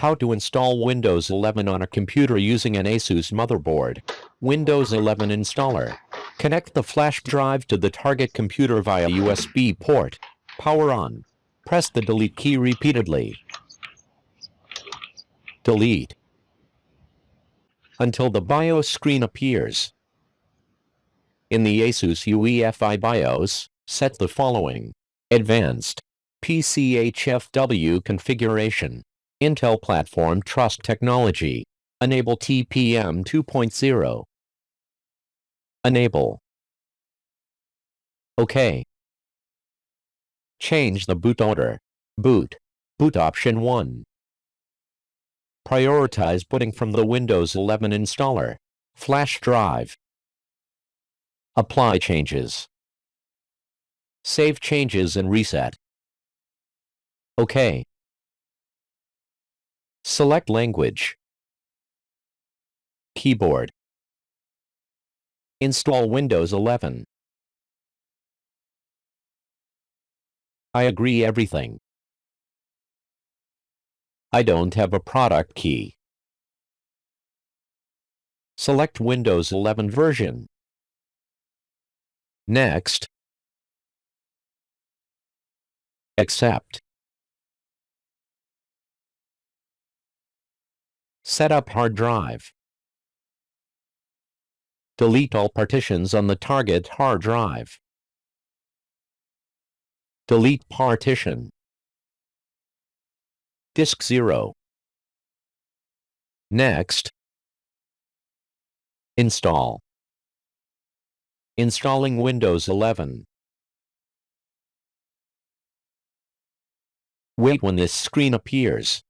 How to install Windows 11 on a computer using an ASUS motherboard. Windows 11 installer. Connect the flash drive to the target computer via USB port. Power on. Press the delete key repeatedly. Delete until the BIOS screen appears. In the ASUS UEFI BIOS, set the following. Advanced PCHFW configuration. Intel Platform Trust Technology. Enable TPM 2.0. Enable. OK. Change the boot order. Boot. Boot option 1. Prioritize booting from the Windows 11 installer. Flash drive. Apply changes. Save changes and reset. OK. Select language. Keyboard. Install Windows 11. I agree everything. I don't have a product key. Select Windows 11 version. Next. Accept. Set up hard drive. Delete all partitions on the target hard drive. Delete partition. Disk 0. Next. Install. Installing Windows 11. Wait when this screen appears.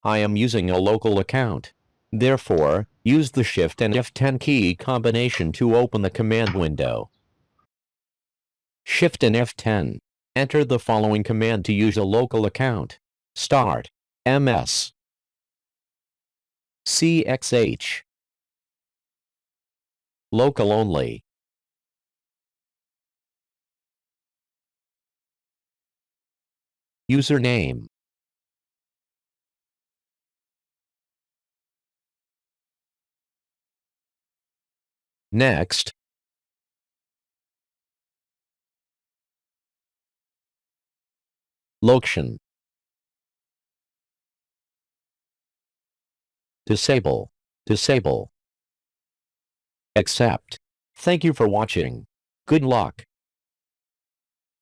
I am using a local account. Therefore, use the Shift and F10 key combination to open the command window. Shift and F10. Enter the following command to use a local account. Start. MS. CXH. Local only. Username. Next. Location. Disable. Disable. Accept. Thank you for watching. Good luck.